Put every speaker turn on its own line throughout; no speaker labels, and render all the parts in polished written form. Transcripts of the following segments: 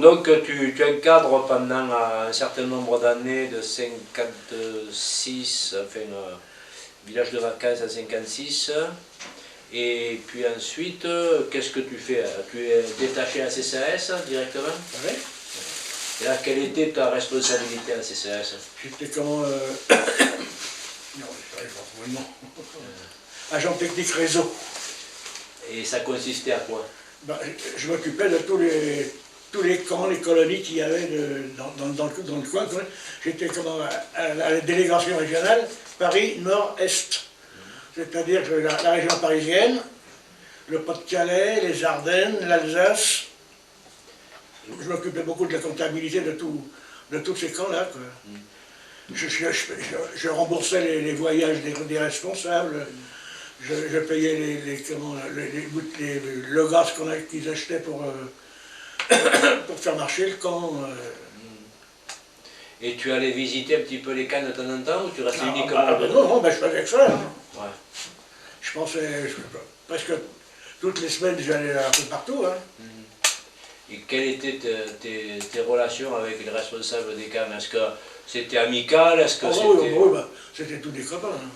donc tu encadres pendant un certain nombre d'années, de 56, enfin, village de vacances à 56, et puis ensuite, qu'est-ce que tu fais? Tu es détaché à CCAS directement?
Oui.
Et là, quelle était ta responsabilité à CCAS?
J'étais comme... non, je pense non. Agent technique réseau.
Et ça consistait à quoi?
Ben, je m'occupais de tous les camps, les colonies qu'il y avait dans le coin. J'étais à la délégation régionale Paris Nord-Est. C'est-à-dire que la région parisienne, le Pas-de-Calais, les Ardennes, l'Alsace. Je m'occupais beaucoup de la comptabilité de tous ces camps-là. Je remboursais les voyages des responsables. Je payais le gaz qu'ils achetaient pour faire marcher le camp.
Et tu allais visiter un petit peu les camps de temps en temps ou tu restais uniquement
non, je faisais que ça. Hein.
Ouais.
Je pensais presque toutes les semaines, j'allais un peu partout. Hein.
Et quelles étaient tes relations avec les responsables des camps? Est-ce que c'était amical? Est-ce que
oui, c'était tous des copains. Hein.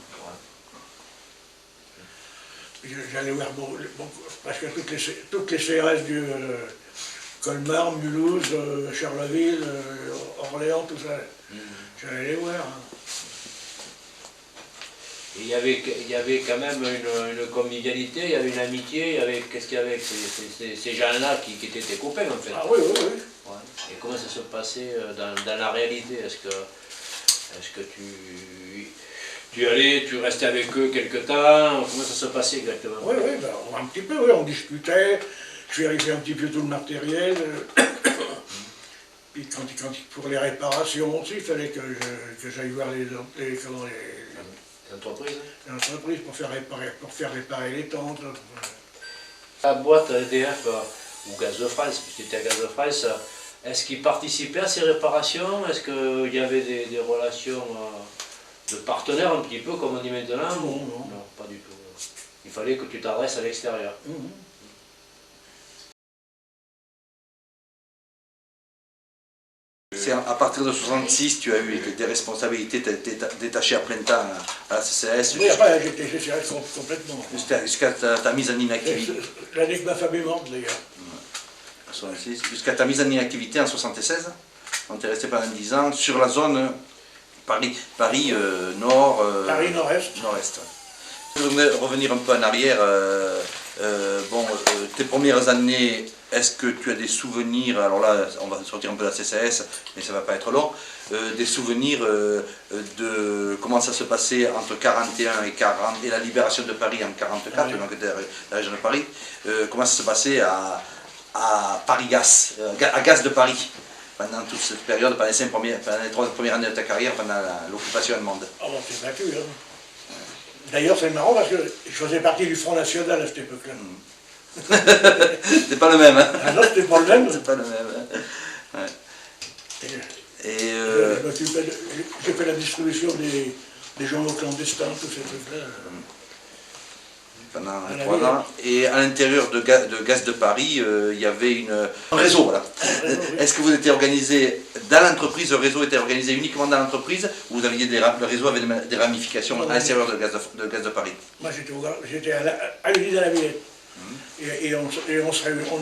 J'allais voir parce que toutes les CRS du Colmar, Mulhouse, Charleville, Orléans, tout ça, j'allais les voir. Hein.
Et il y avait quand même une convivialité, il y avait une amitié, qu'est-ce qu'il y avait avec ces gens-là qui étaient tes copains en fait?
Ah oui.
Ouais. Et comment ça se passait dans la réalité? Est-ce que tu allais, tu restais avec eux quelque temps? Comment ça se passait exactement?
Oui, un petit peu, oui, on discutait, je vérifiais un petit peu tout le matériel. Puis pour les réparations aussi, il fallait que j'aille voir les entreprises pour faire réparer les tentes.
La boîte EDF ou Gaz de France, puisque tu étais à Gaz de France, est-ce qu'ils participaient à ces réparations? Est-ce qu'il y avait des relations de partenaires un petit peu comme on dit maintenant?
Non,
pas du tout. Il fallait que tu t'adresses à l'extérieur.
C'est à partir de 66, tu as eu des responsabilités, tu as été détaché à plein temps à la CCAS.
Oui, après j'étais CCAS complètement.
Jusqu'à ta mise en inactivité.
L'année que ma femme est morte d'ailleurs.
Jusqu'à ta mise en inactivité en 76, on t'est resté pendant 10 ans sur la zone Paris Nord.
Paris Nord-Est.
Nord-Est. Je voudrais revenir un peu en arrière. Tes premières années, est-ce que tu as des souvenirs, alors là on va sortir un peu de la CCAS, mais ça ne va pas être long, des souvenirs de comment ça se passait entre 41 et 40 et la libération de Paris en 44, donc la région de Paris, comment ça se passait à Paris Gaz, à Gaz de Paris, pendant toute cette période, pendant les 3 premières années de ta carrière, pendant l'occupation allemande?
C'est battu, hein. D'ailleurs, c'est marrant parce que je faisais partie du Front National à cette époque-là.
C'est pas le même, hein?
Ah non, c'était pas le même.
C'est pas le même. Ouais.
J'ai fait la distribution des journaux clandestins, tous ces trucs-là.
Pendant 3 ans. Et à l'intérieur de Gaz de Paris, il y avait un réseau. Voilà. Est-ce que vous étiez organisé dans l'entreprise? Le réseau était organisé uniquement dans l'entreprise ou le réseau avait des ramifications à l'intérieur de Gaz de Paris?
Moi j'étais à l'usine à la Villette. Et on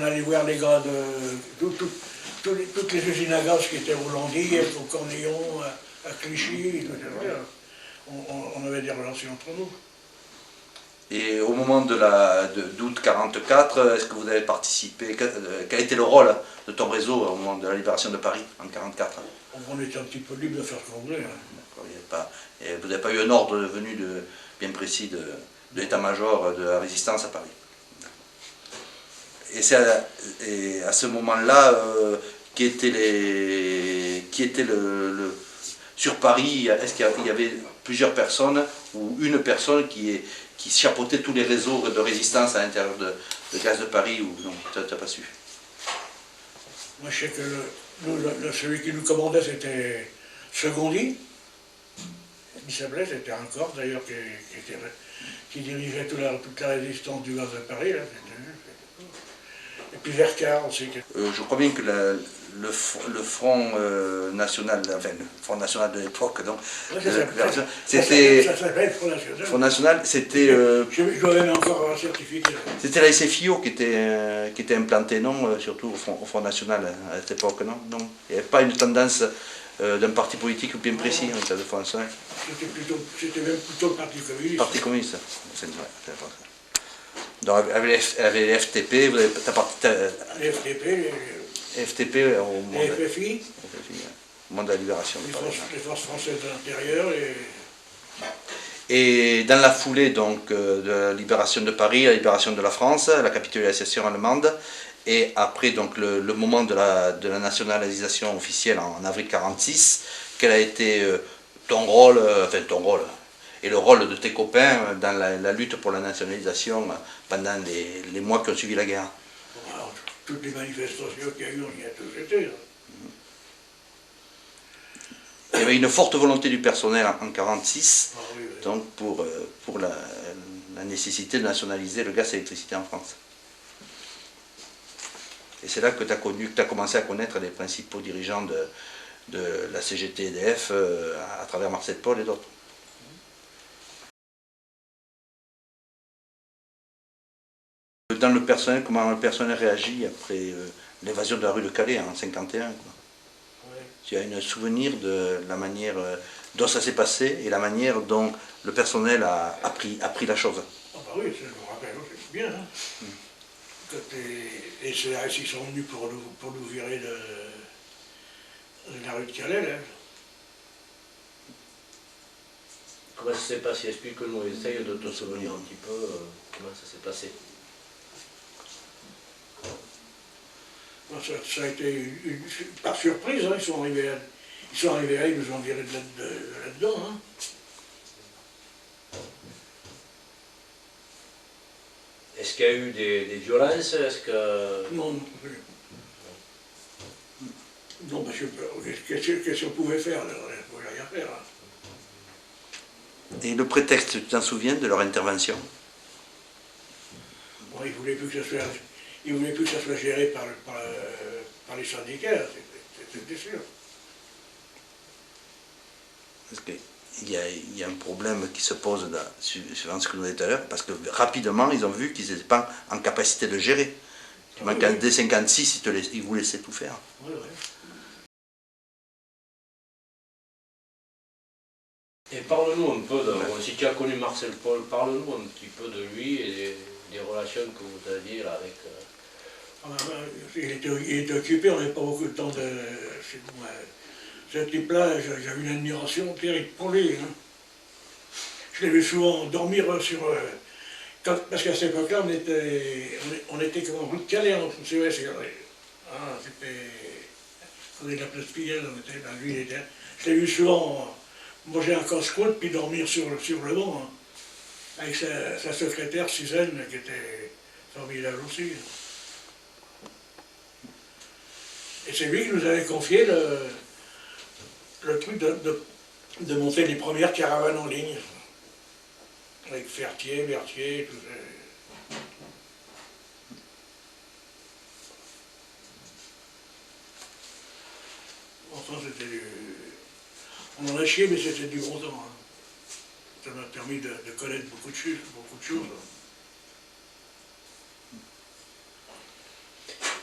allait voir les gars de toutes les usines à gaz qui étaient au Landy, au Cornillon, à Clichy. On avait des relations entre nous.
Et au moment d'août 44, est-ce que vous avez participé? Quel était le rôle de ton réseau au moment de la libération de Paris en 44?
On était un petit peu libre de faire ce qu'on voulait. Hein.
Vous n'avez pas eu un ordre venu bien précis de l'état-major de la résistance à Paris? Et à ce moment-là, qui était sur Paris, est-ce qu'il y avait plusieurs personnes ou une personne qui chapeautait tous les réseaux de résistance à l'intérieur de Gaz de Paris ou non? Tu n'as pas su?
Moi je sais que celui qui nous commandait c'était Secondy. Il s'appelait, c'était un corps d'ailleurs qui dirigeait toute la résistance du Gaz de Paris. Là, et puis Vercard aussi.
Je crois bien que le Front National, enfin le Front National de l'époque, donc,
Ouais,
c'était...
ça s'appelle Front National.
Front National, c'était...
Je dois même encore avoir un certificat.
C'était la SFIO qui était implantée, non, surtout au Front National à cette époque, non, non. Il n'y avait pas une tendance d'un parti politique bien précis en cas de France. Hein.
C'était même plutôt le Parti communiste.
Parti communiste, c'est vrai. Donc avec les FTP, vous avez
Les FTP,
FTP au moment
les FFI,
au moment de la libération.
les forces françaises de l'intérieur.
Et dans la foulée donc, de la libération de Paris, la libération de la France, la capitulation allemande, et après donc, le moment de la nationalisation officielle en avril 1946, quel a été ton rôle, et le rôle de tes copains dans la lutte pour la nationalisation pendant les mois qui ont suivi la guerre?
Alors, toutes les manifestations qu'il y a eu, on y a tous été.
Il y avait une forte volonté du personnel en 1946,
Ah, oui, oui.
donc pour la nécessité de nationaliser le gaz et l'électricité en France. Et c'est là que tu as commencé à connaître les principaux dirigeants de la CGT-EDF à travers Marcel Paul et d'autres. Dans le personnel, comment le personnel réagit après l'évasion de la rue de Calais en 1951 quoi.
Ouais.
Tu as un souvenir de la manière dont ça s'est passé et la manière dont le personnel a pris la chose.
Ah bah oui, je me rappelle, c'est bien. Hein. Les CRS ils sont venus pour nous virer de la rue de Calais. Là.
Comment ça s'est passé? Explique-nous, essaye de te souvenir un petit peu comment ça s'est passé.
Bon, ça a été par surprise, hein, ils sont arrivés là, ils nous ont virés de là-dedans. Hein.
Est-ce qu'il y a eu des violences? Est-ce que...
Non, non plus. Non, parce que qu'est-ce qu'on pouvait faire? On ne pouvait rien faire. Hein.
Et le prétexte, tu t'en souviens de leur intervention?
Bon, ils ne voulaient plus que ça soit géré par les syndicats, c'était sûr.
Parce qu'il y a un problème qui se pose suivant ce que nous avons dit tout à l'heure, parce que rapidement, ils ont vu qu'ils n'étaient pas en capacité de gérer. Dès 1956, ils vous laissaient tout faire.
Oui, oui.
Et parle-nous un peu, si tu as connu Marcel Paul, parle-nous un petit peu de lui et des relations que vous aviez là avec...
Il était occupé, on n'avait pas beaucoup de temps de... Ce type-là, j'avais une admiration terrible pour lui. Hein. Je l'ai vu souvent dormir sur... parce qu'à cette époque-là, on était comme en rue de Calais, on s'est ouais, c'était... On est de la place Pigalle, on était... Ben, lui, il était... Je l'ai vu souvent manger un casse-croûte puis dormir sur le banc, hein, avec sa secrétaire Suzanne, qui était formidable aussi. Et c'est lui qui nous avait confié le truc de monter les premières caravanes en ligne. Avec Fertier, Berthier, tout ça. Enfin, c'était du... On en a chié, mais c'était du bon temps. Hein. Ça m'a permis de connaître beaucoup de choses.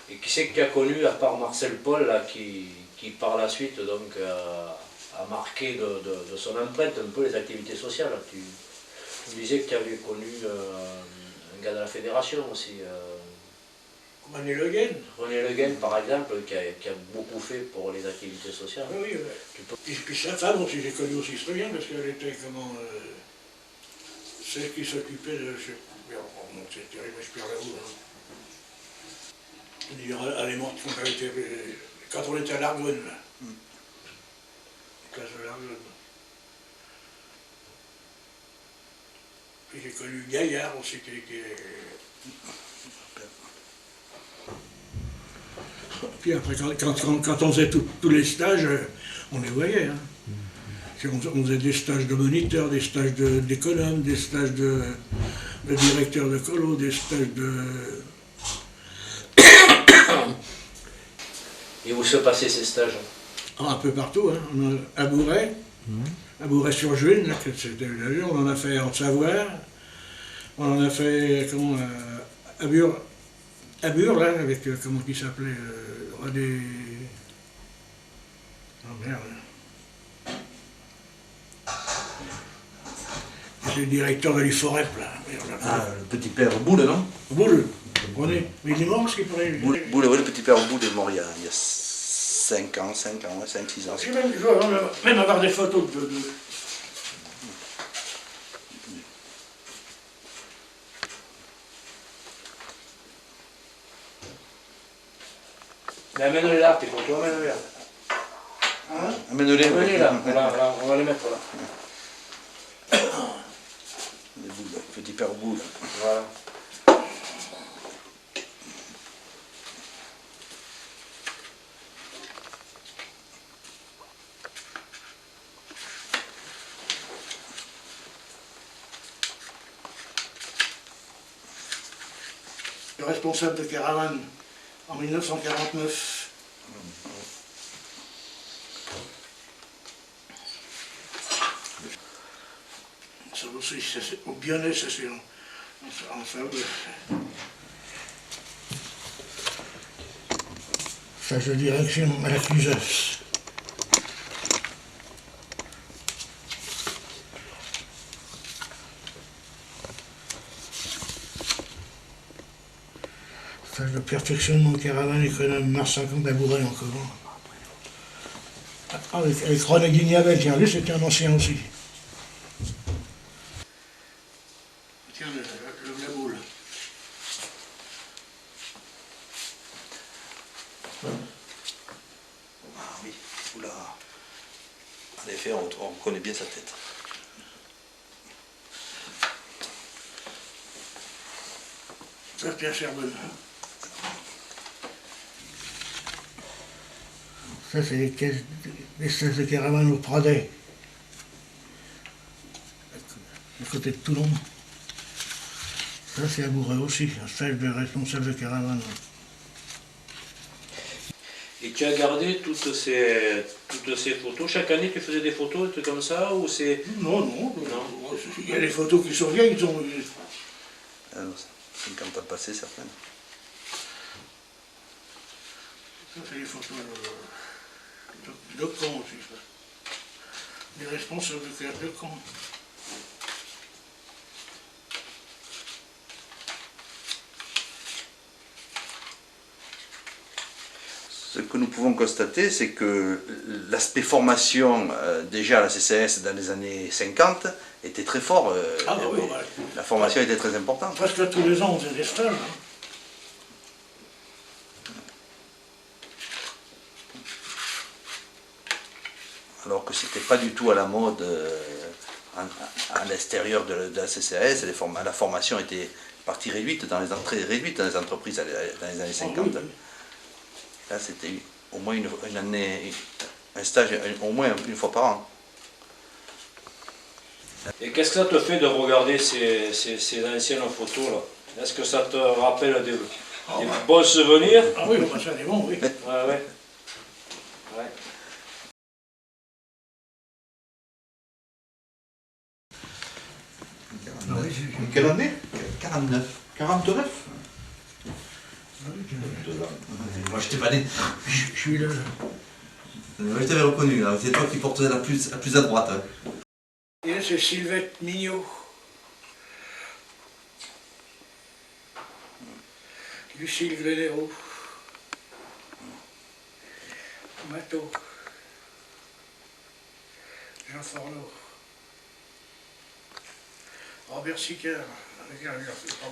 Et qui c'est que tu as connu, à part Marcel Paul, là, qui par la suite donc, a marqué de son empreinte un peu les activités sociales? Tu disais que tu avais connu un gars de la fédération aussi.
René Le Guen.
René Le Guen, par exemple, qui a beaucoup fait pour les activités sociales.
Oui, oui. Puis sa femme aussi, j'ai connu aussi très bien, parce qu'elle était celle qui s'occupait de... c'est terrible, je perds la roue. Hein. Elle est morte quand on était à l'Argonne, là. Place de l'Argonne. Puis j'ai connu Gaillard aussi, qui Puis après, quand on faisait tous les stages, on les voyait. Hein. On faisait des stages de moniteurs, des stages d'économes, des stages de directeurs de colo, des stages de...
Et où se passaient ces stages?
Un peu partout, hein. À Bourret, à Bourret-sur-Juine, là, c'était on en a fait en Savoie, on en a fait comment, à Bure, là, avec, comment il s'appelait, des... Oh merde. C'est le directeur de l'IFOREP, là.
Ah, le petit père Boule, non?
Boule, vous comprenez? Mais il est mort, ce qu'il pourrait...
Boule, oui, le petit père Boule est mort il y a 5 ans, 6 ans.
Je dois même avoir des photos de...
Mais amène-les là, tes photos, amène-les là.
Hein?
Amène-les.
Amène-les là, voilà, on va les mettre là.
Les boules, petit père Boule.
Voilà.
Le responsable de caravane en 1949. Ça aussi, au Lyonnais, ça c'est en faveur. Ça, je dirais que c'est à la Clusaz. Ça, le perfectionnement caravane économe mars 50 à Bourret encore. Avec René Guignabel, tiens, lui c'était un ancien aussi. Tiens, la boule.
Ah oui, oula. En effet, on connaît bien sa tête.
Ça, Pierre Cherbonne. Ça, c'est les caisses de caravane au Pradet, à côté de Toulon. Ça, c'est à Bourret aussi, un stage de responsable de caravane.
Et tu as gardé toutes ces photos? Chaque année tu faisais des photos, des trucs comme ça, ou c'est...
Non. Il y a des photos qui sont vieilles, ils ont...
Ah non, 50 ans passés, certaines.
Ça, c'est les photos de camp aussi, ça. Des responsables de camp.
Ce que nous pouvons constater, c'est que l'aspect formation, déjà à la CCS dans les années 50, était très fort.
Oui, ouais.
La formation était très importante.
Presque tous les ans, on faisait des stages. Hein.
Alors que c'était pas du tout à la mode à l'extérieur de la CCAS, la formation était partie réduite, très réduite dans les entreprises dans les années 50.
Oui.
Là, c'était au moins une année, un stage au moins une fois par an.
Et qu'est-ce que ça te fait de regarder ces anciennes photos là? Est-ce que ça te rappelle des bons souvenirs?
Ah oui, ça c'est bon, oui.
Ouais.
Quelle année? 49. 49? Moi je t'ai pas dit.
Je suis là.
Moi je t'avais reconnu, c'est toi qui portais la plus à droite. Hein.
Et là c'est Sylvette Mignot. Lucille Grenero. Mato. Jean Forlot. Robert Sicard.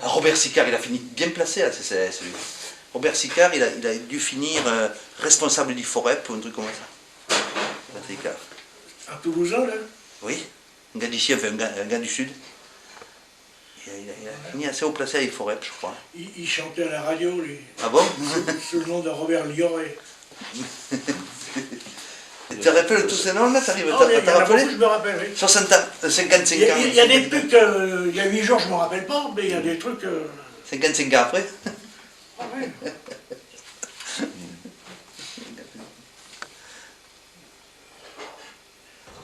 Robert Sicard, il a fini bien placé à la CCAS, lui. Robert Sicard, il a dû finir responsable du FOREP ou un truc comme ça. Sicard.
Un Toulousain, là?
Oui, un gars d'ici, enfin, un gars du Sud. Il a fini assez haut placé à l'IFOREP, je crois.
Il chantait à la radio, lui.
Ah bon?
Sous le nom de Robert Lioré.
Tu te rappelles tous ces noms là? T'arrives à
Il y en a
rappeler?
beaucoup, je me rappelle, oui.
55 ans.
Il y a des trucs, il y a 8 jours, je ne me rappelle pas, mais il y a des trucs...
55 ans après?
Ah ouais.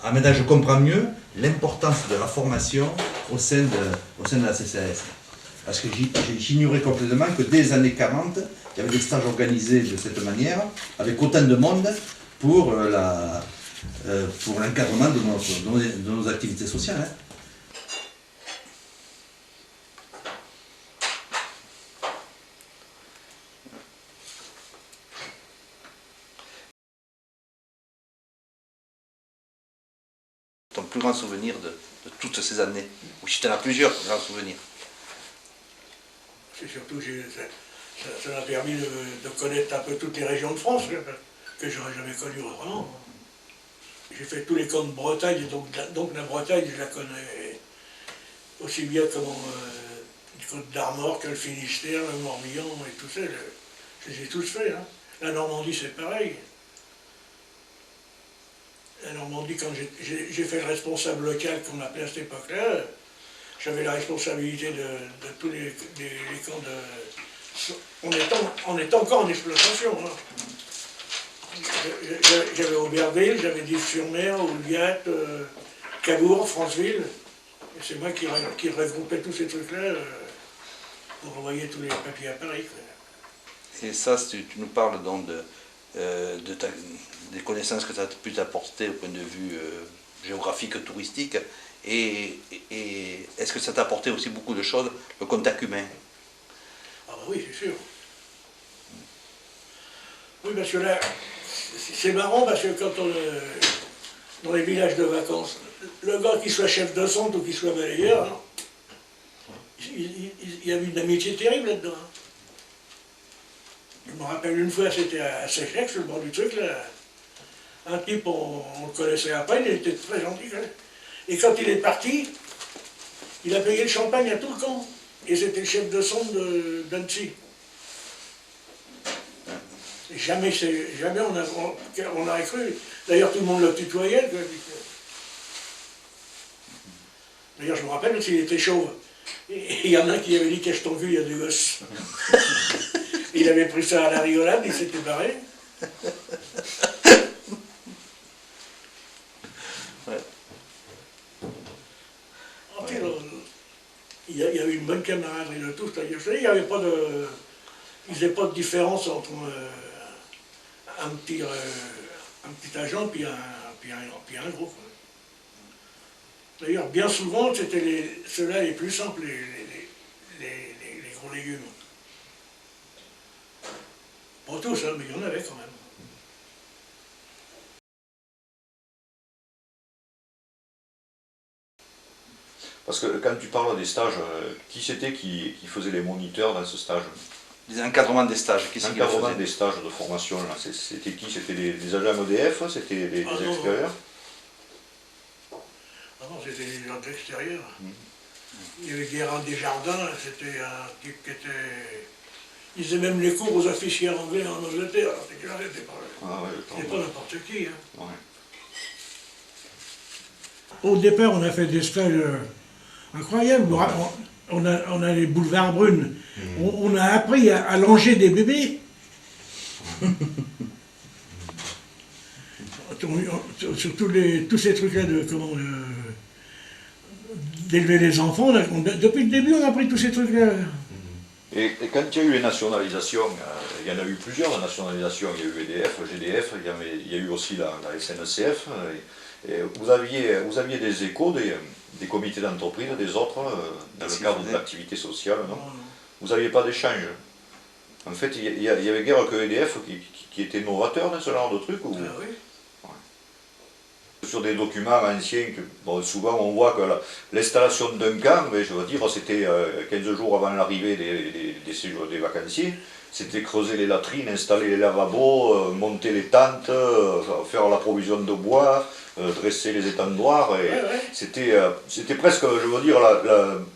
Ah, maintenant je comprends mieux l'importance de la formation au sein de la CCAS. Parce que j'ignorais complètement que dès les années 40, il y avait des stages organisés de cette manière, avec autant de monde pour l'encadrement de nos activités sociales. Hein. Ton plus grand souvenir de toutes ces années? Ou si tu en as plusieurs grands souvenirs?
C'est surtout, ça m'a permis de connaître un peu toutes les régions de France, que j'aurais jamais connues autrement. J'ai fait tous les camps de Bretagne, donc la Bretagne, je la connais aussi bien comme le Côte d'Armor que le Finistère, le Morbihan et tout ça. Je les ai tous faits. Hein. La Normandie, c'est pareil. La Normandie, quand j'ai fait le responsable local qu'on appelait à cette époque-là, j'avais la responsabilité de tous les camps on est encore en exploitation. Hein. J'avais Auberville, j'avais Dives-sur-Mer, Ouliat, Cabourg, Franceville. Et c'est moi qui regroupais tous ces trucs-là pour envoyer tous les papiers à Paris. Quoi.
Et ça, tu nous parles donc des connaissances que ça a pu t'apporter au point de vue géographique, touristique. Et est-ce que ça t'a apporté aussi beaucoup de choses, le contact humain?
Ah bah oui, c'est sûr. Oui, parce que là, c'est marrant parce que quand dans les villages de vacances, le gars qui soit chef de centre ou qui soit balayeur, hein, il y avait une amitié terrible là-dedans. Hein. Je me rappelle une fois, c'était à Séchec, sur le bord du truc, là. Un type, on le connaissait à peine, il était très gentil. Hein. Et quand il est parti, il a payé le champagne à tout le camp. Et c'était le chef de centre d'Annecy. Jamais on aurait cru. D'ailleurs, tout le monde le tutoyait. D'ailleurs, je me rappelle parce qu'il était chauve. Et il y en a qui avait dit qu'est-ce que t'en vu, il y a des gosses. Il avait pris ça à la rigolade, il s'était barré.
Ouais.
Après, il y avait une bonne camaraderie de tous. Il n'y avait pas de... Il n'y avait pas de différence entre un petit agent puis un gros. D'ailleurs, bien souvent, c'était ceux-là les plus simples, les gros légumes. Pas tous, hein, mais il y en avait quand même.
Parce que quand tu parles des stages, qui c'était qui faisait les moniteurs dans ce stage?
Les encadrements des stages, qui c'est qui le
L'encadrement
faisait?
des stages de formation, c'était qui? C'était des agents EDF? C'était des extérieurs?
Ah non, c'était des gens de l'extérieur. Il y avait Guérin Desjardins, c'était un type qui était... Il faisait même les cours aux officiers anglais en Angleterre. C'était pas n'importe qui. Hein.
Ouais.
Au départ, on a fait des stages incroyables. On a les boulevards brunes. On a appris à longer des bébés. Sur tous ces trucs-là d'élever les enfants, depuis le début on a appris tous ces trucs-là.
Et quand il y a eu les nationalisations, il y en a eu plusieurs nationalisations. Il y a eu EDF, GDF, il y a eu aussi la SNCF. Et vous aviez des échos des comités d'entreprise, des autres, dans le cadre de l'activité sociale, non? Vous n'aviez pas d'échange? En fait, il y avait guère que EDF qui était novateur dans ce genre de truc ou...
Ah oui.
Sur des documents anciens, bon, souvent on voit que l'installation d'un camp, je veux dire, c'était 15 jours avant l'arrivée des vacanciers, c'était creuser les latrines, installer les lavabos, monter les tentes, faire la provision de bois, dresser les étendoirs, et c'était presque, je veux dire,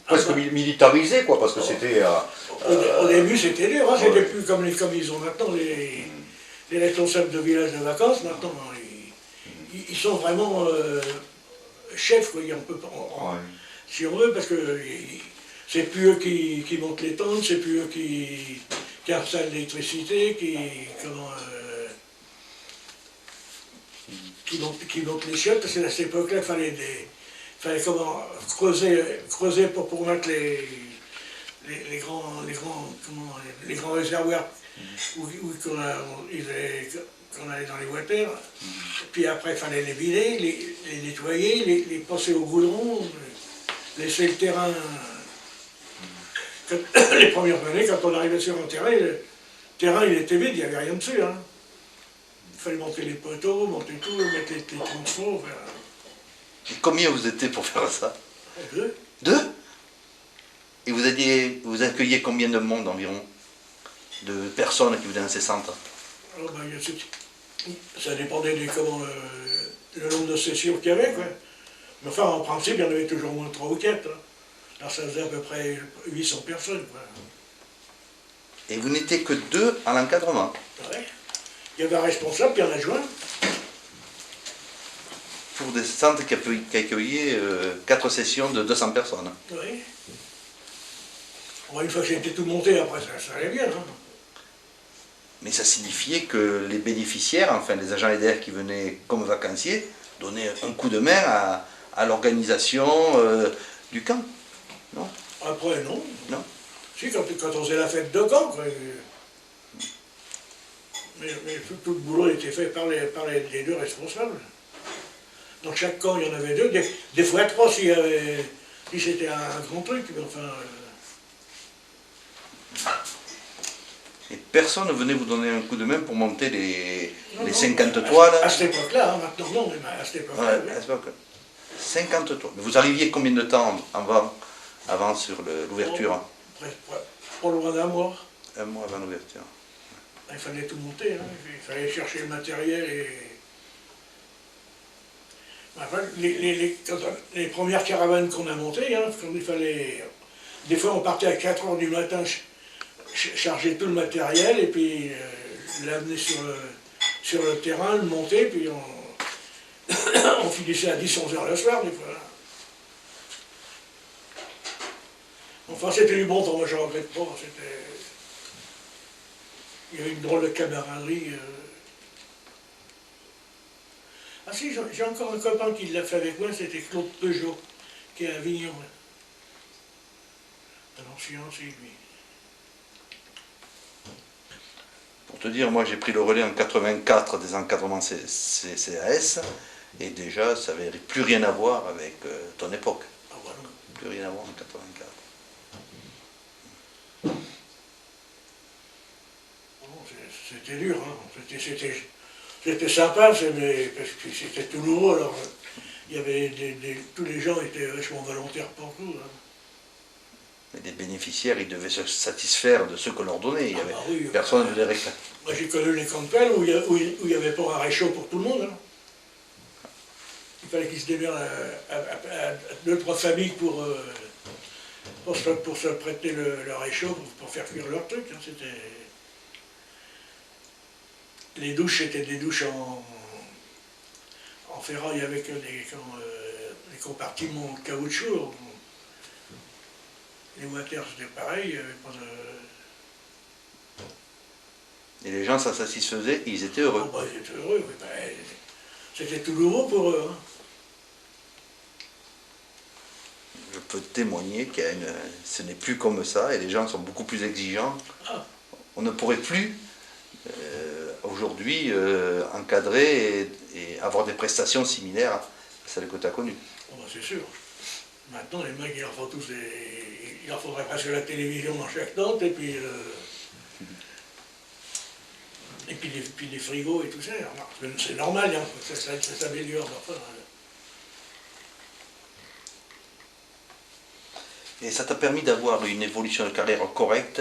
presque militarisé, quoi, parce que c'était...
Au début c'était dur, hein, c'était plus comme ils ont maintenant les responsables de villages de vacances, maintenant ils sont vraiment chefs, quoi, si on veut, parce que c'est plus eux qui montent les tentes, c'est plus eux qui installent l'électricité, qui montent les chiottes, parce qu'à cette époque-là, il fallait comment, creuser pour mettre les grands réservoirs qu'on allait dans les voitures. Puis après, il fallait les vider, les nettoyer, les passer au goudron, laisser le terrain. Les premières années, quand on arrivait sur un terrain, le terrain il était vide, il n'y avait rien dessus. Hein. Il fallait monter les poteaux, monter tout, mettre les tronçons.
Et combien vous étiez pour faire ça?
2.
2? Et vous accueilliez combien de monde environ? De personnes qui venaient incessantes?
Alors, ça dépendait du le nombre de sessions qu'il y avait. Quoi. Mais enfin, en principe, il y en avait toujours moins de 3 ou 4. Hein. Alors ça faisait à peu près 800 personnes. Quoi.
Et vous n'étiez que 2 à l'encadrement?
Ouais. Il y avait un responsable puis un adjoint.
Pour des centres qui accueillaient 4 sessions de 200 personnes.
Oui. Bon, une fois que j'étais tout monté, après ça allait bien. Hein.
Mais ça signifiait que les bénéficiaires, enfin les agents EDF qui venaient comme vacanciers, donnaient un coup de main à l'organisation du camp, non?
Après, non.
Non.
Si, quand on faisait la fête de camp, quoi. Mais tout le boulot était fait par les 2 responsables. Dans chaque camp, il y en avait 2, des fois 3 si c'était un grand truc, mais enfin...
Et personne ne venait vous donner un coup de main pour monter les 50 toiles?
À cette époque-là, hein, maintenant non, mais à cette époque-là.
Ouais,
oui.
à cette époque. 50 toiles. Mais vous arriviez combien de temps avant sur l'ouverture?
Pas loin d'un mois.
Un mois avant l'ouverture.
Il fallait tout monter, hein. Il fallait chercher le matériel et... Enfin, les premières caravanes qu'on a montées, hein, quand il fallait... Des fois on partait à 4 h du matin charger tout le matériel et puis l'amener sur le terrain, le monter, puis on finissait à 10-11 h le soir des fois. Enfin c'était du bon temps, moi je ne regrette pas. Il y avait une drôle de camaraderie. Ah si, j'ai encore un copain qui l'a fait avec moi, c'était Claude Peugeot, qui est à Avignon. Un ancien aussi, lui.
Pour te dire, moi j'ai pris le relais en 84 des encadrements CAS, et déjà ça n'avait plus rien à voir avec ton époque.
Ah voilà.
Plus rien à voir en 84.
C'était dur, hein. C'était sympa, parce que c'était tout nouveau, alors il y avait tous les gens étaient vachement volontaires pour tout. Hein.
Mais les bénéficiaires, ils devaient se satisfaire de ce qu'on leur donnait.
Oui,
Personne ne voulait réclamer.
Moi j'ai connu les camps de pelle où il n'y avait pas un réchaud pour tout le monde. Hein. Il fallait qu'ils se démerdent à 2-3 familles pour se prêter le réchaud, pour faire cuire leur truc. Hein. Les douches, c'était des douches en ferraille avec des compartiments en caoutchouc. Les water, c'était pareil, il n'y avait pas de...
Et les gens s'en satisfaisaient, ils étaient heureux.
Oh, bah, ils étaient heureux, oui, bah, c'était tout nouveau pour eux. Hein.
Je peux témoigner que ce n'est plus comme ça, et les gens sont beaucoup plus exigeants.
Ah.
On ne pourrait plus aujourd'hui encadrer et avoir des prestations similaires à celles que tu as connues.
Oh, bah, c'est sûr. Maintenant, les mecs, il leur faut tous il leur faudrait presque la télévision dans chaque tente, et puis les frigos et tout ça. C'est normal, hein, ça s'améliore. Enfin,
Et ça t'a permis d'avoir une évolution de carrière correcte,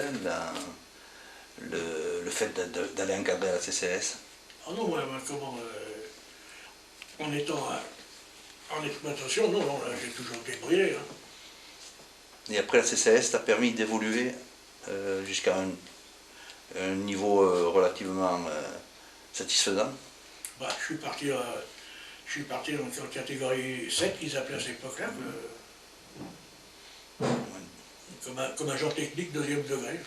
le fait d'aller encadrer à la CCS?
Ah non, en étant en exploitation, non, là, j'ai toujours débrouillé. Hein.
Et après la CCS t'a permis d'évoluer jusqu'à un niveau relativement satisfaisant?
Bah, je suis parti dans la catégorie 7 qu'ils appelaient à cette époque-là, comme agent technique 2e degré.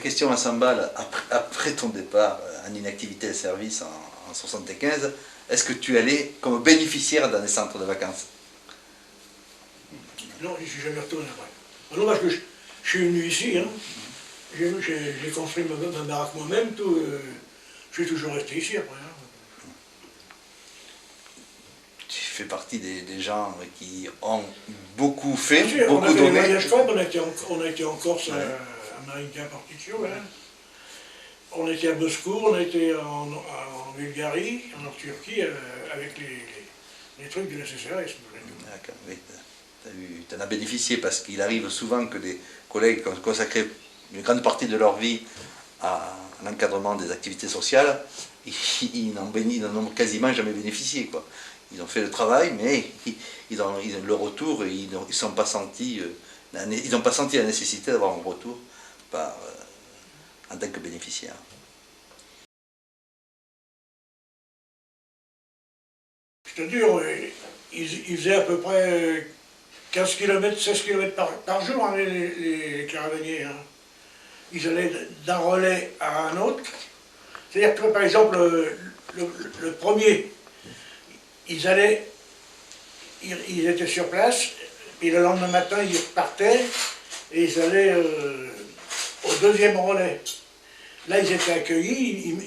question à 100 balles, après ton départ en inactivité de service en 1975, est-ce que tu allais comme bénéficiaire dans les centres de vacances?
Non, je ne suis jamais retourné après. Ah non, parce que je suis venu ici, hein. J'ai construit ma baraque moi-même, tout. Je suis toujours resté ici après. Hein.
Tu fais partie des gens qui ont beaucoup fait,
Bien sûr,
beaucoup
on a fait des
donné.
voyages club, on a été en Corse, à Marinka Partition, hein. On était à Moscou, on a été en Bulgarie, en Turquie, avec les trucs de la CCRS.
D'accord, oui. Tu en as bénéficié parce qu'il arrive souvent que des collègues qui ont consacré une grande partie de leur vie à l'encadrement des activités sociales, ils n'en ont quasiment jamais bénéficié, quoi. Ils ont fait le travail, mais le retour, ils n'ont pas senti la nécessité d'avoir un retour en tant que bénéficiaire.
C'est dur, ils faisaient à peu près 15 km, 16 km par jour, hein, les caravaniers. Hein. Ils allaient d'un relais à un autre. C'est-à-dire que, par exemple, le premier, ils étaient sur place, et le lendemain matin, ils repartaient, et ils allaient au deuxième relais. Là, ils étaient accueillis,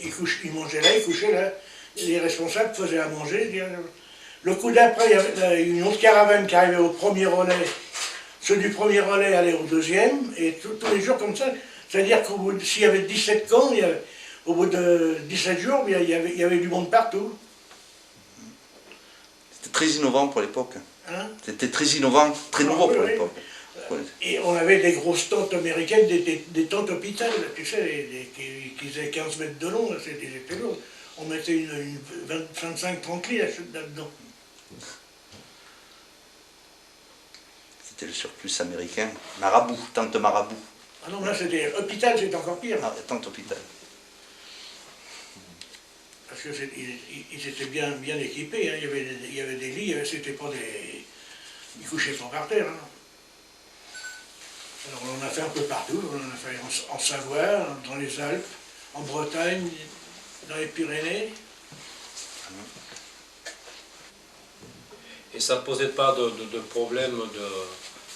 ils mangeaient là, ils couchaient là. Les responsables faisaient à manger. Le coup d'après, il y avait une autre caravane qui arrivait au premier relais. Ceux du premier relais allaient au deuxième, et tous les jours comme ça. C'est-à-dire s'il y avait 17 camps, au bout de 17 jours, il y avait du monde partout.
C'était très innovant pour l'époque.
Hein?
C'était très innovant, très nouveau pour l'époque.
Et on avait des grosses tentes américaines, des tentes hôpital, tu sais, qui faisaient 15 mètres de long, c'était lourd. On mettait une 25-30 lits là-dedans.
C'était le surplus américain. Marabout, tente marabout.
Ah non, là c'était hôpital, c'est encore pire.
Ah, tente hôpital.
Parce qu'ils étaient bien équipés, hein. Il y avait des lits, c'était pas des... Ils couchaient pas par terre. Hein. Alors on en a fait un peu partout, on en a fait en Savoie, dans les Alpes, en Bretagne, dans les Pyrénées.
Et ça ne posait pas de problème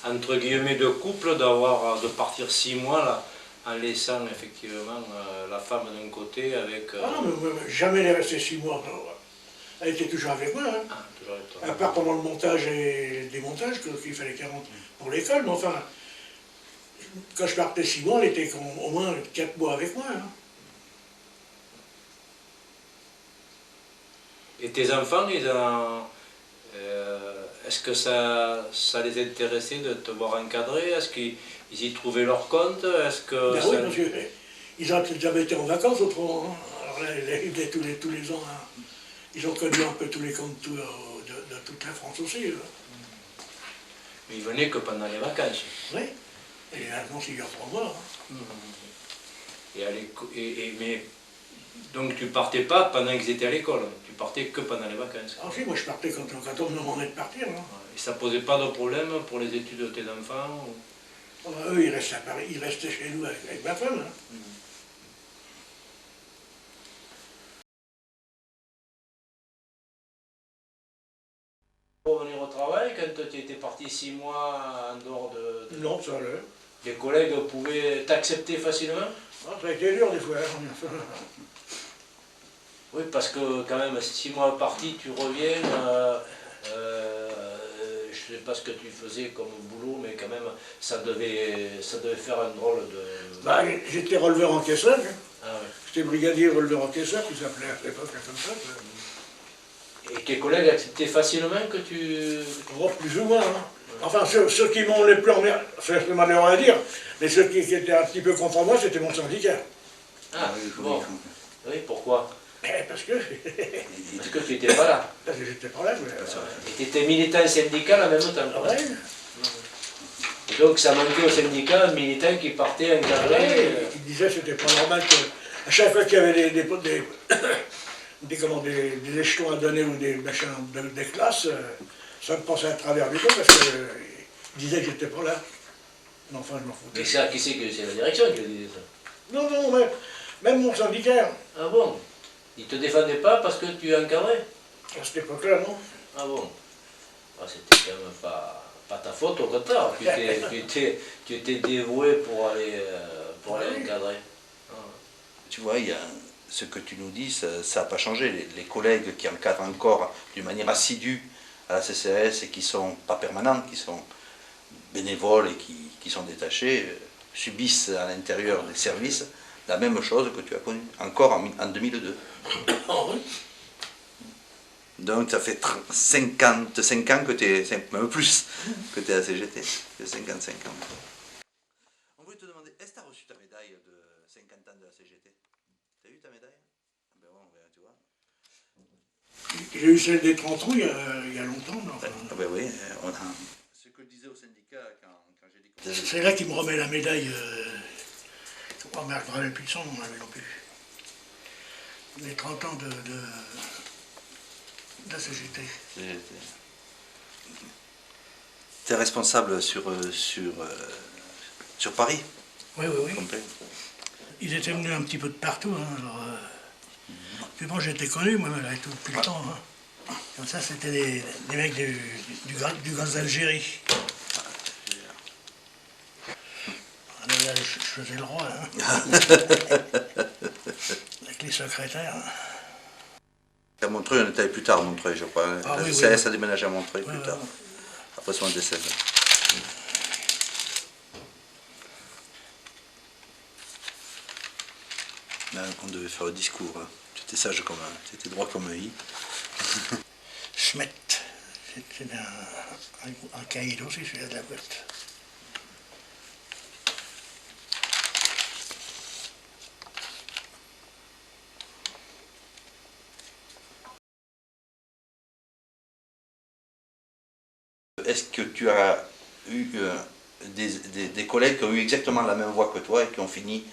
entre guillemets de couple de partir 6 mois là, en laissant effectivement la femme d'un côté avec...
Ah non, mais jamais elle est restée 6 mois. Elle était toujours avec moi. Hein.
Ah, toujours avec toi.
À part pendant le montage et le démontage, qu'il fallait 40 pour l'école, mais enfin, quand je partais 6 mois, elle était au moins 4 mois avec moi. Hein.
Et tes enfants, est-ce que ça les intéressait de te voir encadrer? Est-ce qu'ils y trouvaient leur compte? Est-ce que
Ben oui, parce qu'ils n'ont jamais été en vacances autrement. Hein. Alors là, ils venaient tous les ans. Hein. Ils ont connu un peu tous les comptes de toute la France aussi. Là.
Mais ils venaient que pendant les vacances.
Oui. Et maintenant, c'est il y a 3 mois. Hein.
Mais donc tu partais pas pendant qu'ils étaient à l'école, tu partais que pendant les vacances.
Ah si, moi je partais quand on me demandait de partir. Hein.
Et ça posait pas de problème pour les études de tes enfants?
Eux, ils restaient à Paris, ils restaient chez nous avec ma femme. Hein.
Pour venir au travail, quand tu étais parti 6 mois en dehors de...
Non, ça allait.
Les collègues pouvaient t'accepter facilement?
Ah, ça a été dur des fois. Hein.
Oui, parce que quand même, 6 mois parti, tu reviens, je ne sais pas ce que tu faisais comme boulot, mais quand même, ça devait faire un drôle de...
Bah, j'étais releveur encaisseur. Hein.
Ah, ouais.
J'étais brigadier releveur encaisseur, qui s'appelait à l'époque comme ça.
Et tes collègues acceptaient facilement que tu...
Oh, plus ou moins. Hein. Enfin, ceux qui m'ont les plus emmerdé, c'est malheureux à dire, mais ceux qui étaient un petit peu contre moi, c'était mon syndicat.
Ah, bon. Oui, pourquoi?
Parce que...
Parce que tu n'étais pas là.
Parce que j'étais pas là.
Et tu étais militant syndical en même temps.
Ouais.
Et donc ça manquait au syndicat un militant qui partait encadrer.
Ouais, il disait que c'était pas normal qu'à chaque fois qu'il y avait des échelons à donner ou des machins, des classes, ça me passait à travers du dos parce qu'il disait que j'étais pas là. Mais enfin, je m'en foutais.
Mais ça, qui c'est que c'est la direction qui le disait ça?
Non, non, même mon syndicat,
Ah bon? Il te défendait pas parce que tu encadrais?
à cette époque-là, non.
Ah bon? Ah, c'était quand même pas ta faute, au contraire. Tu étais dévoué pour aller encadrer. Ah.
Tu vois, il y a ce que tu nous dis, ça n'a pas changé. Les collègues qui encadrent encore d'une manière assidue à la CCAS et qui ne sont pas permanents, qui sont bénévoles et qui sont détachés, subissent à l'intérieur des services la même chose que tu as connue, encore en 2002.
Ah oui.
Donc ça fait 55 ans que tu es, même plus, que tu es à la CGT. Tu as 55 ans. On voulait te demander, est-ce que tu as reçu ta médaille de 50 ans de la CGT? Tu as eu ta médaille? Ben ouais, tu vois.
J'ai eu celle des 30 ans il y a longtemps. Là, enfin.
Ah ben oui, on a... Ce que je disais au syndicat quand j'ai dit...
C'est là qu'il me remet la médaille. Oh merde, je me rappelle plus de son, on l'avait non plus. Les 30 ans de la CGT.
Tu es responsable sur Paris,
Oui, oui, oui.
complet.
Ils étaient venus un petit peu de partout. Hein, alors, puis bon, j'étais connu, moi, là, tout depuis le temps. Hein. Comme ça, c'était des mecs du gaz d'Algérie. Là, je faisais le roi, hein. Avec les secrétaires.
À Montreuil, on était allé plus tard à Montreuil, je crois.
Ah,
La
oui,
CCAS
oui.
a déménagé à Montreuil
Oui,
plus
oui,
tard,
oui.
après son décès. Là, on devait faire le discours. Hein. Tu étais sage comme un, tu étais droit comme un i.
Schmet. C'est un caïd aussi, celui-là de la boîte.
Est-ce que tu as eu des collègues qui ont eu exactement la même voie que toi et qui ont fini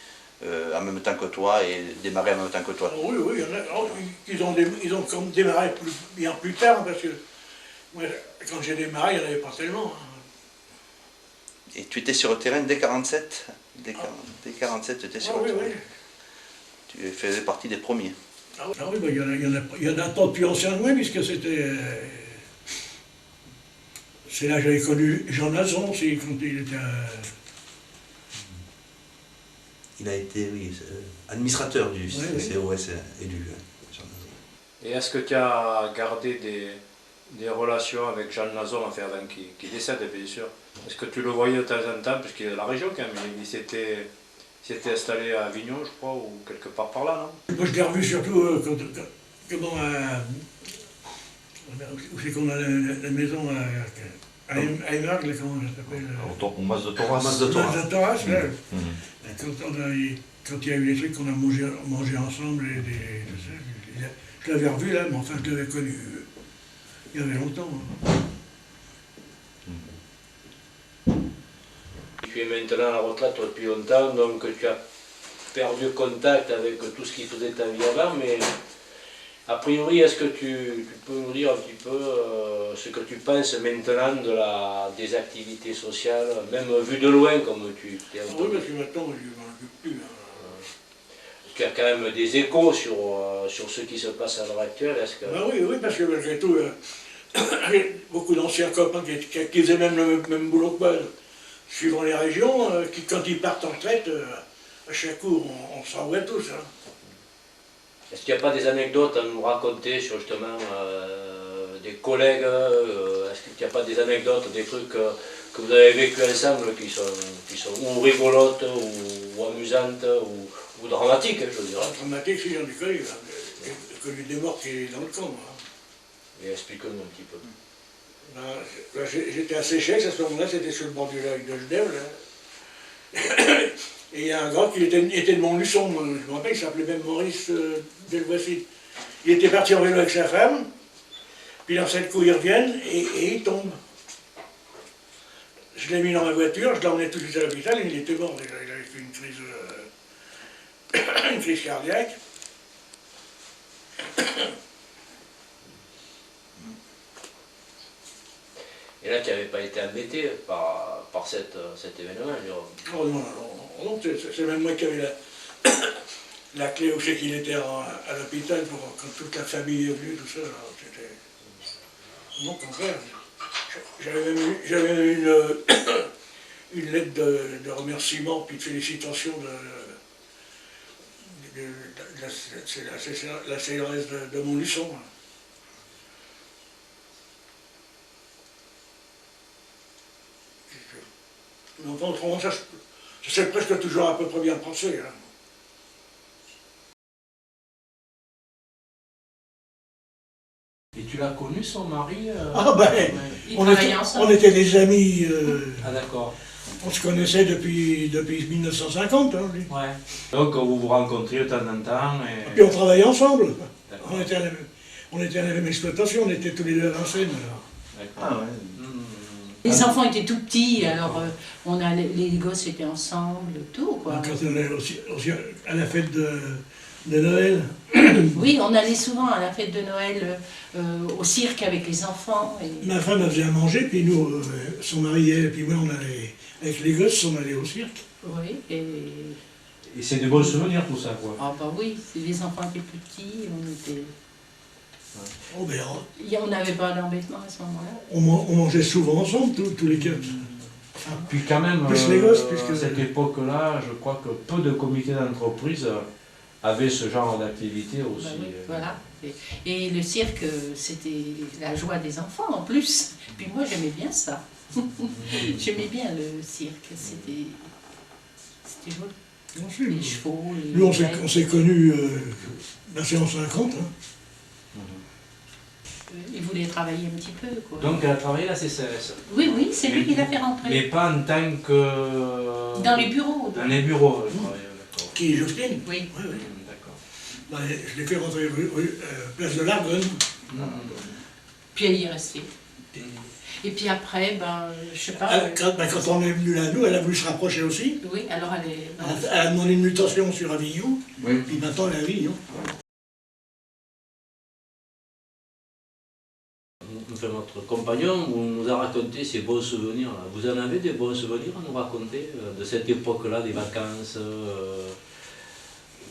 en même temps que toi et démarré en même temps que toi?
Oui, oui, il y en a. Ils ont comme démarré bien plus tard, parce que moi, quand j'ai démarré, il n'y en avait pas tellement. Hein.
Et tu étais sur le terrain dès 47? Dès 47, tu étais sur le
oui,
terrain.
oui.
Tu faisais partie des premiers.
Ah oui, bah, il y en a un temps plus ancien que moi, puisque c'était... c'est là que j'avais connu Jean Nazon aussi, quand il était...
Il a été, oui, administrateur du CCOS élu.
Et est-ce que tu as gardé des relations avec Jean Nazon, enfin, qui décède bien sûr? Est-ce que tu le voyais de temps en temps, puisqu'il est de la région quand même, il s'était installé à Avignon, je crois, ou quelque part par là, non?
Moi je l'ai revu surtout où c'est qu'on a la maison à Émergue, là, comment ça s'appelle?
Au Mas de Thoras.
Mas de Thoras.
Mas de Thoras, là. Quand il y a eu des trucs qu'on a mangé ensemble, je l'avais revu là, mais enfin je l'avais connu il y avait longtemps. Hein.
Tu es maintenant à la retraite depuis longtemps, donc tu as perdu contact avec tout ce qui faisait ta vie avant, mais a priori, est-ce que tu peux nous dire un petit peu ce que tu penses maintenant des activités sociales, même vu de loin, comme tu t'es un peu...
Oui, parce que maintenant, je ne m'en occupe plus. Hein.
Tu as quand même des échos sur ce qui se passe à l'heure actuelle, est-ce que...
Ben oui, parce que malgré tout, beaucoup d'anciens copains qui faisaient même le même boulot que moi, suivant les régions, qui quand ils partent en retraite, à chaque coup, on s'en voit tous. Hein.
Est-ce qu'il n'y a pas des anecdotes à nous raconter sur justement des collègues, est-ce qu'il n'y a pas des anecdotes, des trucs que vous avez vécu ensemble qui sont ou rigolotes, ou amusantes, ou dramatiques, je dirais?
Dramatique, si j'en ai connu. J'ai connu des morts qui étaient dans le camp. Hein.
Et explique-nous un petit peu.
Ben, j'étais à Séchec, à ce moment-là, c'était sur le bord du lac de Genève. Et il y a un gars qui était de Montluçon, je me rappelle, il s'appelait même Maurice Delvoici. Il était parti en vélo avec sa femme, puis dans cette coup ils reviennent et il tombe. Je l'ai mis dans ma voiture, je l'ai emmené tout de suite à l'hôpital, et il était mort déjà, il avait fait une crise cardiaque.
Et là, tu n'avais pas été embêté par cet événement,
Oh non, c'est même moi qui avais La clé où c'est qu'il était à l'hôpital quand toute la famille est venue, tout ça. C'était... Mon contraire. J'avais eu une lettre de remerciement puis de félicitations la CRS de Montluçon. Mais enfin, autrement, ça s'est presque toujours à peu près bien passé. Hein.
Et tu l'as connu, son mari
Ah ben,
Ils
on
travaillaient
était,
ensemble.
on était des amis,
Ah d'accord.
on se connaissait depuis 1950. Hein, lui.
Ouais. Donc vous vous rencontriez de temps en temps et...
Puis on travaillait ensemble.
D'accord.
On était à la même exploitation, on était tous les deux à l'ancienne.
D'accord.
Ah ouais.
Les enfants étaient tout petits, alors les gosses étaient ensemble, tout quoi.
Quand on allait aussi à la fête de Noël,
Oui, on allait souvent à la fête de Noël au cirque avec les enfants. Et...
ma femme elle faisait à manger, puis nous, son mari et puis moi, on allait, avec les gosses, on allait au cirque.
Oui, et...
Et c'est des bons souvenirs tout ça quoi.
Ah bah oui, les enfants étaient petits, on était...
Oh, ben,
On n'avait pas d'embêtement à ce moment-là.
on mangeait souvent ensemble, tous les quatre.
Puis quand même,
Plus les gosses, puisque-
à cette époque-là, je crois que peu de comités d'entreprise avaient ce genre d'activité aussi.
Bah oui, voilà. Et le cirque, c'était la joie des enfants en plus. Puis moi, j'aimais bien ça. J'aimais bien le cirque, c'était joli. Les chevaux, les...
Nous, on s'est connus, c'est en 50. Hein.
Il voulait travailler un petit peu, quoi.
Donc elle a travaillé à la CCS.
Oui, c'est lui qui l'a fait rentrer.
Mais pas en tant que...
Dans les bureaux.
Dans les bureaux, je crois, d'accord.
Qui est Justine?
Oui.
Oui, oui.
D'accord.
Ben, je l'ai fait rentrer place de l'Argonne.
Puis elle y est restée. Et puis après, je sais pas...
Quand on est venu là, nous, elle a voulu se rapprocher aussi.
Oui, alors elle est...
Elle a demandé une mutation sur Avignon,
Oui.
puis maintenant elle est à Avignon.
Enfin, notre compagnon nous a raconté ses bons souvenirs. Là. Vous en avez des bons souvenirs à nous raconter de cette époque-là, des vacances,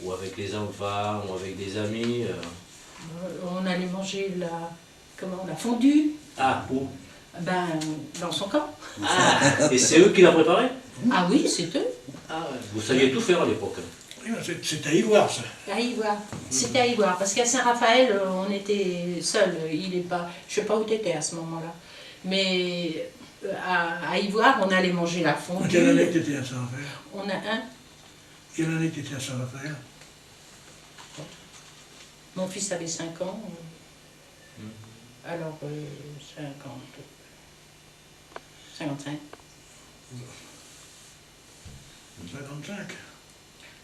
ou avec les enfants, ou avec des amis
On allait manger la fondue,
Ah, où
dans son camp.
Ah, et c'est eux qui l'ont préparé?
Ah oui, c'est eux.
Ah, ouais. Vous saviez tout faire à l'époque.
C'est à Ivoire, ça.
À Ivoire. C'était à Ivoire. Parce qu'à Saint-Raphaël, on était seuls. Il est pas... Je sais pas où tu étais à ce moment-là. Mais à Ivoire, on allait manger la fondue.
Quelle année que tu étais à Saint-Raphaël?
On a un.
Quelle année que tu étais à Saint-Raphaël?
Mon fils avait 5 ans. Alors, 55.
55.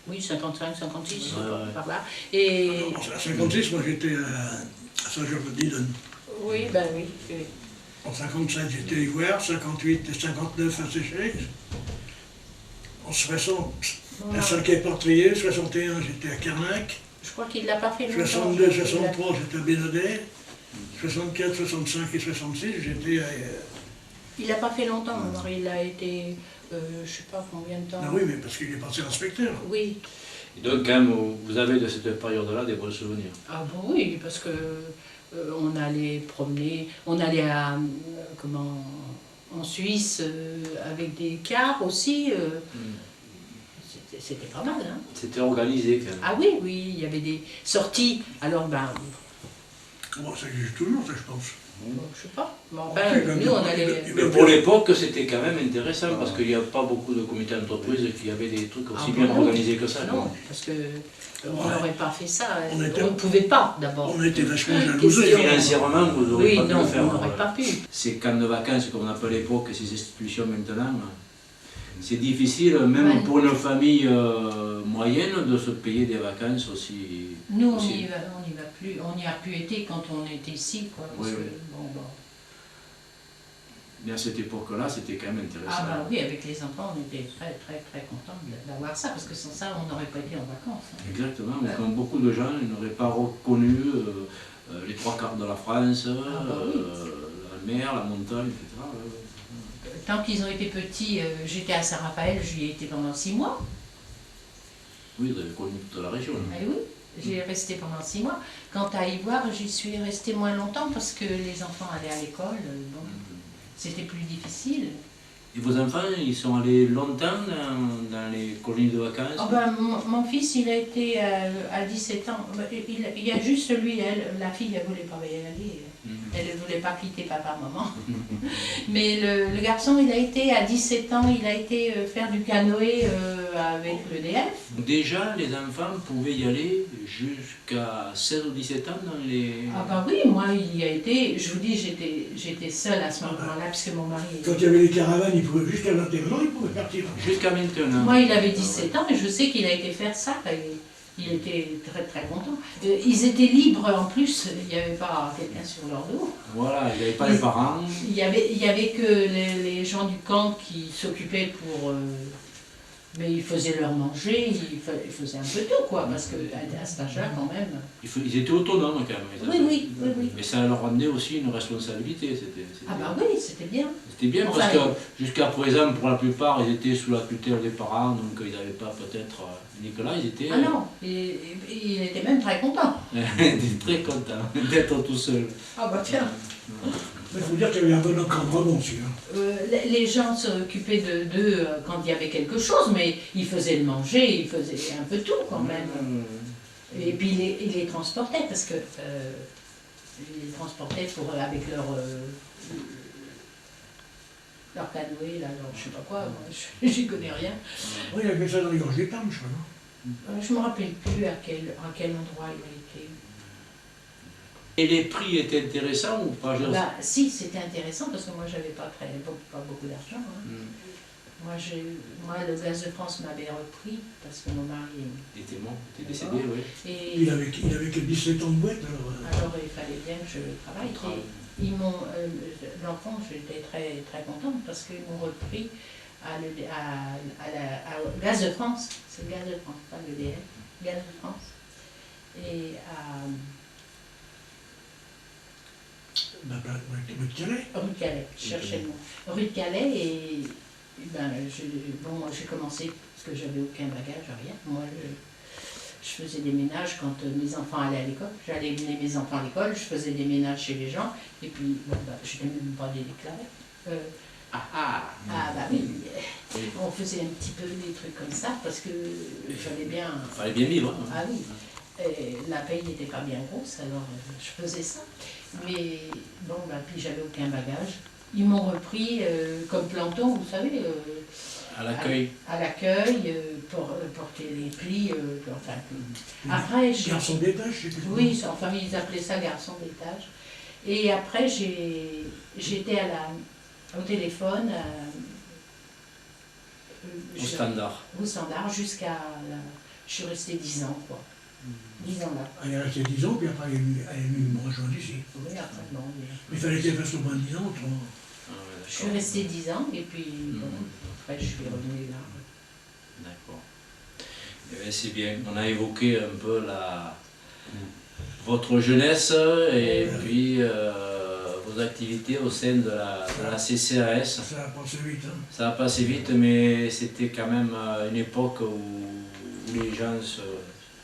Oui, 55, 56,
Ouais.
par là. Et...
À 56, moi j'étais à Saint-Georges-de-Didon.
Oui, oui.
En 57, j'étais à Ivoire, 58 et 59 à Séchec. En 60, la salle qui est portrier, 61, j'étais à Carnac.
Je crois qu'il ne l'a pas fait longtemps.
62, 63, j'étais à Bénodet. 64, 65 et 66, j'étais à...
Il n'a pas fait longtemps, mon mari. Il a été, je ne sais pas combien de temps.
Ah oui, mais parce qu'il est parti inspecteur.
Oui.
Et donc, quand même, vous avez de cette période-là des bons souvenirs.
Ah bon, oui, parce que on allait promener, on allait en Suisse avec des cars aussi. C'était pas mal, hein.
C'était organisé quand même.
Ah oui, il y avait des sorties. Alors,
Bon, ça existe toujours, ça, je pense.
je sais pas. Mais enfin, nous, on allait...
Mais pour l'époque, c'était quand même intéressant parce qu'il n'y a pas beaucoup de comités d'entreprise qui avaient des trucs aussi bien
non.
organisés que ça.
Non,
quoi.
parce que on n'aurait pas fait ça.
On
On
était-
ne pouvait pas, d'abord.
On était vachement
Qu'est-ce
jalousés.
que-
Financièrement, vous n'aurez
Oui,
pas pu
non,
le faire.
on n'aurait pas pu.
Ces camps de vacances, comme on appelle à l'époque, ces institutions maintenant, c'est difficile, même
Ouais.
pour une famille moyenne, de se payer des vacances aussi.
Nous, on
aussi.
n'y va plus. On n'y a plus été quand on était ici, quoi. Parce
Oui,
que,
oui.
bon.
Mais à cette époque-là, c'était quand même intéressant.
Ah oui, avec les enfants, on était très, très, très contents d'avoir ça, parce que sans ça, on n'aurait pas été en vacances. Hein.
Exactement, mais comme beaucoup de gens, ils n'auraient pas reconnu les trois quarts de la France,
oui.
la mer, la montagne, etc.
Tant qu'ils ont été petits, j'étais à Saint-Raphaël, j'y ai été pendant 6 mois.
Oui, vous avez connu toute la région.
Eh oui, j'ai resté pendant 6 mois. Quant à Ivoire, j'y suis restée moins longtemps parce que les enfants allaient à l'école, donc c'était plus difficile.
Et vos enfants, ils sont allés longtemps dans les colonies de vacances?
Oh ben, mon fils, il a été à 17 ans. Il y a juste lui, la fille, elle ne voulait pas y aller. Elle ne voulait pas quitter papa, maman. Mais le garçon, il a été à 17 ans, il a été faire du canoë avec l'EDF.
Déjà, les enfants pouvaient y aller jusqu'à 16 ou 17 ans dans les...
Ah bah oui, moi, il y a été, je vous dis, j'étais seule à ce moment-là, puisque mon mari...
Quand il y avait les caravanes, il pouvait jusqu'à 21 ans, il pouvait partir.
Jusqu'à maintenant.
Moi, il avait 17 ans, et je sais qu'il a été faire ça. Il était très très content. Ils étaient libres en plus, il n'y avait pas quelqu'un sur leur dos.
Voilà, il n'y avait pas les parents.
Il y avait que les gens du camp qui s'occupaient pour... mais ils faisaient leur manger, ils faisaient un peu tout, quoi, parce qu'à cet âge-là, quand même...
Ils étaient autonomes quand même.
Oui.
Mais ça leur rendait aussi une responsabilité.
Ah bah oui, c'était bien.
C'était bien
Enfin,
parce que jusqu'à présent, pour la plupart, ils étaient sous la tutelle des parents, donc ils n'avaient pas peut-être... Nicolas, ils étaient...
Ah non, il était même très content.
ils étaient très contents d'être tout seuls.
Ah bah tiens.
Il faut dire qu'il y avait un bon encadrement aussi.
Les gens s'occupaient d'eux quand il y avait quelque chose, mais ils faisaient le manger, ils faisaient un peu tout quand même. Et puis ils les transportaient parce que ils les transportaient avec leur canoë, là, leur je sais pas quoi, moi j'y connais rien.
Oui, il y avait ça dans les gorges des Tames, je crois, non?
Je me rappelle plus à quel endroit il a été.
Et les prix étaient intéressants ou pas?
Bah, si, c'était intéressant parce que moi j'avais pas beaucoup d'argent. Hein. Moi, le Gaz de France m'avait repris parce que mon mari
était mort, était décédé, oui.
Et
Il avait que 17 ans de boîte, alors...
Alors il fallait bien que je travaille. Et l'enfant, j'étais très, très contente parce qu'ils m'ont repris au Gaz de France. C'est le Gaz de France, pas l'EDF. Gaz de France. Et
Rue de Calais.
Rue de Calais, je cherchais le nom. Rue de Calais, et ben, j'ai commencé parce que j'avais aucun bagage, rien. Moi, je faisais des ménages quand mes enfants allaient à l'école. J'allais mener mes enfants à l'école, je faisais des ménages chez les gens, et puis, bon, bah, je n'étais même pas déclarée. Bah oui, on faisait un petit peu des trucs comme ça, parce que j'allais bien...
Il fallait bien vivre.
Ah oui. Et la paye n'était pas bien grosse, alors je faisais ça. Mais bon, bah, puis j'avais aucun bagage. Ils m'ont repris comme planton, vous savez.
À l'accueil.
À l'accueil, pour porter les plis. Enfin, après,
garçon d'étage, je sais plus.
Oui, enfin, ils appelaient ça garçon d'étage. Et après, j'étais au téléphone.
Au standard.
Au
standard, jusqu'à... Je suis restée 10 ans, quoi. 10 ans là.
Elle est restée 10 ans, puis après elle est venue me rejoindre ici.
Oui, après, bon.
Mais il fallait qu'elle fasse au moins 10 ans, autrement.
Je suis restée 10 ans, et puis bon, après je suis revenue là.
D'accord. C'est bien. On a évoqué un peu votre jeunesse et puis vos activités au sein de la CCAS.
Ça a passé vite. Hein.
Ça a passé vite, mais c'était quand même une époque où les gens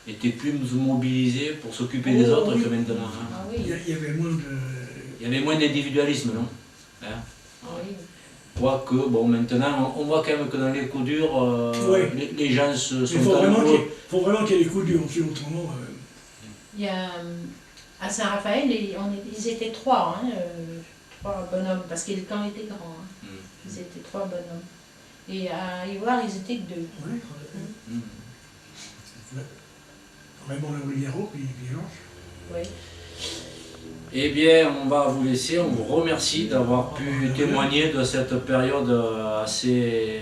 étaient plus mobilisés pour s'occuper des autres que maintenant. Hein.
Ah, oui.
Il y avait moins de...
Il y avait moins d'individualisme, non? Hein?
Oui.
Quoique, bon, maintenant, on voit quand même que dans les coups durs, les gens sont...
Il faut vraiment qu'il y ait des coups durs, autrement...
Il y a, à Saint-Raphaël, ils étaient 3, hein, 3 bonhommes, parce que le camp était grand. Hein. Ils étaient 3 bonhommes. Et à Ivoire, ils étaient que 2.
Oui. Raymond Labrigaro, puis Georges.
Oui.
Eh bien, on va vous laisser. On vous remercie d'avoir pu témoigner de cette période assez...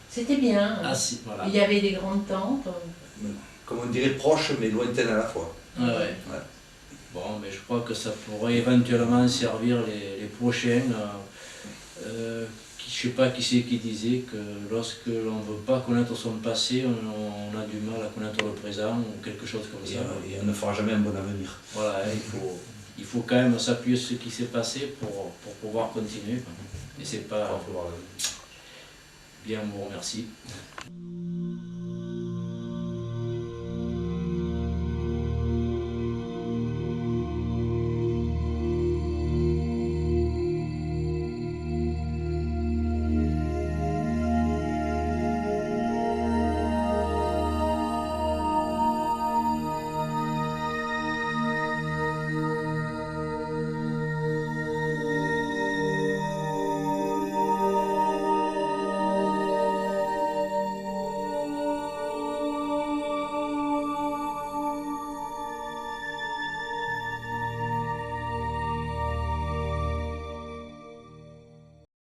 C'était bien.
Assez, voilà.
Il y avait des grandes tentes.
Comme on dirait proche, mais lointaine à la fois.
Ouais. Bon, mais je crois que ça pourrait éventuellement servir les prochains. Je ne sais pas qui c'est qui disait que lorsque l'on ne veut pas connaître son passé, on a du mal à connaître le présent ou quelque chose comme ça.
Et on ne fera jamais un bon avenir.
Voilà, il faut quand même s'appuyer sur ce qui s'est passé pour pouvoir continuer. Et c'est pas... Bien, on vous remercie.